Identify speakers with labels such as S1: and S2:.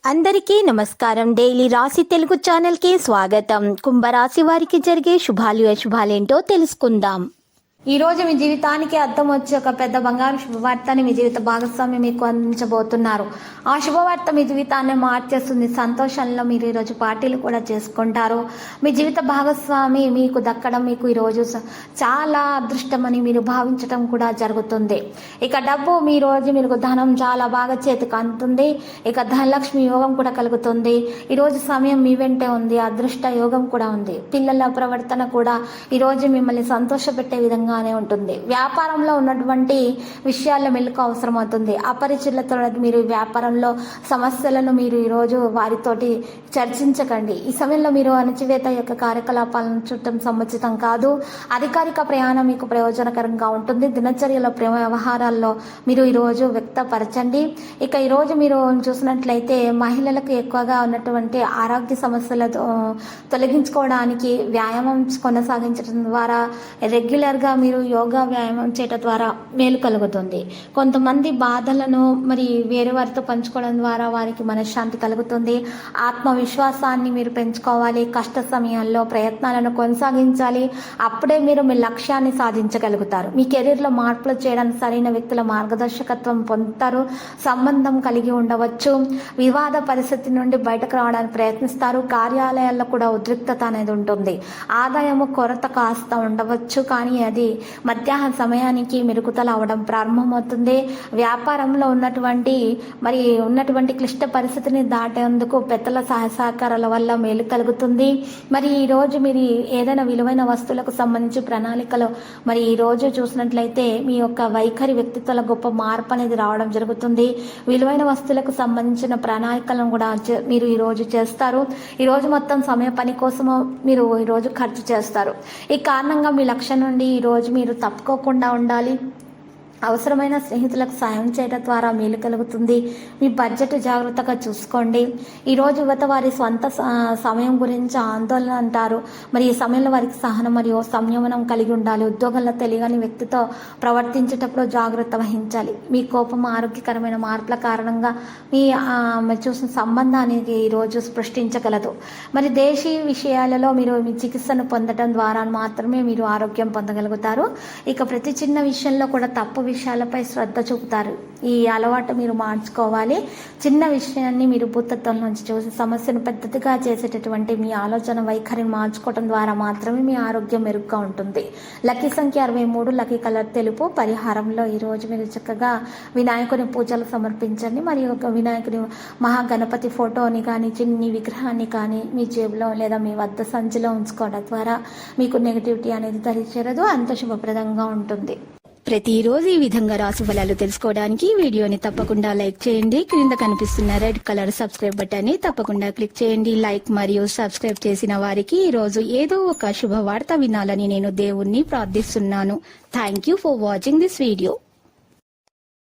S1: అందరికీ నమస్కారం. డైలీ రాశి తెలుగు ఛానల్కి స్వాగతం. కుంభరాశి వారికి జరిగే శుభాలు అశుభాలేంటో తెలుసుకుందాం. ఈ రోజు మీ జీవితానికి అర్థం వచ్చే ఒక పెద్ద బంగారు శుభవార్తని మీ జీవిత భాగస్వామి మీకు అందించబోతున్నారు. ఆ శుభవార్త మీ జీవితాన్ని మార్చేస్తుంది. సంతోషంలో మీరు ఈరోజు పార్టీలు కూడా చేసుకుంటారు. మీ జీవిత భాగస్వామి మీకు దక్కడం మీకు ఈరోజు చాలా అదృష్టమని మీరు భావించడం కూడా జరుగుతుంది. ఇక డబ్బు మీ రోజు మీకు ధనం చాలా బాగా చేతికి అందుతుంది. ఇక ధనలక్ష్మి యోగం కూడా కలుగుతుంది. ఈరోజు సమయం మీ వెంటే ఉంది. అదృష్ట యోగం కూడా ఉంది. పిల్లల ప్రవర్తన కూడా ఈరోజు మిమ్మల్ని సంతోషపెట్టే విధంగా ఉంటుంది. వ్యాపారంలో ఉన్నటువంటి విషయాల్లో మెలకు అవసరం అవుతుంది. అపరిచితులతో మీరు వ్యాపారంలో సమస్యలను మీరు ఈరోజు వారితోటి చర్చించకండి. ఈ సమయంలో మీరు అణచివేత యొక్క కార్యకలాపాలను చుట్టం సముచితం కాదు. అధికారిక ప్రయాణం మీకు ప్రయోజనకరంగా ఉంటుంది. దినచర్యలో ప్రేమ వ్యవహారాల్లో మీరు ఈరోజు వ్యక్తపరచండి. ఇక ఈరోజు మీరు చూసినట్లయితే మహిళలకు ఎక్కువగా ఉన్నటువంటి ఆరోగ్య సమస్యలతో తొలగించుకోవడానికి వ్యాయామం కొనసాగించడం ద్వారా రెగ్యులర్గా మీరు యోగా వ్యాయామం చేయడం ద్వారా మేలు కలుగుతుంది. కొంతమంది బాధలను మరి వేరే వారితో పంచుకోవడం ద్వారా వారికి మనశ్శాంతి కలుగుతుంది. ఆత్మవిశ్వాసాన్ని మీరు పెంచుకోవాలి. కష్ట సమయాల్లో ప్రయత్నాలను కొనసాగించాలి. అప్పుడే మీరు మీ లక్ష్యాన్ని సాధించగలుగుతారు. మీ కెరీర్లో మార్పులు చేయడానికి సరైన వ్యక్తుల మార్గదర్శకత్వం పొందుతారు. సంబంధం కలిగి ఉండవచ్చు. వివాద పరిస్థితి నుండి బయటకు రావడానికి ప్రయత్నిస్తారు. కార్యాలయాల్లో కూడా ఉద్రిక్తత అనేది ఉంటుంది. ఆదాయము కొరత కాస్త ఉండవచ్చు, కానీ అది మధ్యాహ్న సమయానికి మెరుగుదల అవడం ప్రారంభమవుతుంది. వ్యాపారంలో ఉన్నటువంటి క్లిష్ట పరిస్థితిని దాటేందుకు పెద్దల సహకారాల వల్ల మేలు కలుగుతుంది. మరి ఈ రోజు మీరు ఏదైనా విలువైన వస్తువులకు సంబంధించి ప్రణాళికలో మరి ఈ రోజు చూసినట్లయితే మీ యొక్క వైఖరి వ్యక్తిత్వాల గొప్ప మార్పు అనేది రావడం జరుగుతుంది. విలువైన వస్తువులకు సంబంధించిన ప్రణాళికలను కూడా మీరు ఈ రోజు చేస్తారు. ఈ రోజు మొత్తం సమయ పని కోసము మీరు ఈ రోజు ఖర్చు చేస్తారు. ఈ కారణంగా మీ లక్ష్యం నుండి ఈ రోజు మీరు తప్పుకోకుండా ఉండాలి. అవసరమైన స్నేహితులకు సాయం చేయడం ద్వారా మేలు కలుగుతుంది. మీ బడ్జెట్ జాగ్రత్తగా చూసుకోండి. ఈరోజు యువత వారి స్వంత సమయం గురించి ఆందోళన అంటారు. మరి ఈ సమయంలో వారికి సహనం మరియు సంయమనం కలిగి ఉండాలి. ఉద్యోగంలో తెలియని వ్యక్తితో ప్రవర్తించేటప్పుడు జాగ్రత్త వహించాలి. మీ కోపం ఆరోగ్యకరమైన మార్పుల కారణంగా మీ చూసిన సంబంధానికి ఈరోజు సృష్టించగలదు. మరి దేశీయ విషయాలలో మీరు మీ చికిత్సను పొందడం ద్వారా మాత్రమే మీరు ఆరోగ్యం పొందగలుగుతారు. ఇక ప్రతి చిన్న విషయంలో కూడా తప్పు విషయాలపై శ్రద్ధ చూపుతారు. ఈ అలవాటు మీరు మార్చుకోవాలి. చిన్న విషయాన్ని మీరు భూతత్వం నుంచి చూసి సమస్యను పెద్దదిగా చేసేటటువంటి మీ ఆలోచన వైఖరిని మార్చుకోవడం ద్వారా మాత్రమే మీ ఆరోగ్యం మెరుగ్గా ఉంటుంది. లక్కీ సంఖ్య 63, లక్కీ కలర్ తెలుపు. పరిహారంలో ఈరోజు మీరు చక్కగా వినాయకుని పూజలు సమర్పించండి. మరియు ఒక వినాయకుని మహాగణపతి ఫోటోని కానీ చిన్ని విగ్రహాన్ని కానీ మీ జేబులో లేదా మీ వద్ద సంచిలో ఉంచుకోవడం ద్వారా మీకు నెగిటివిటీ అనేది దరిచేరదు. అంత శుభప్రదంగా ఉంటుంది. ప్రతిరోజు ఈ విధంగా రాశి ఫలాలు తెలుసుకోవడానికి వీడియోని తప్పకుండా లైక్ చేయండి. క్రింద కనిపిస్తున్న రెడ్ కలర్ సబ్స్క్రైబ్ బటన్ ని తప్పకుండా క్లిక్ చేయండి. లైక్ మరియు సబ్స్క్రైబ్ చేసిన వారికి ఈ రోజు ఏదో ఒక శుభవార్త వినాలని నేను దేవుణ్ణి ప్రార్థిస్తున్నాను. Thank you for watching this video.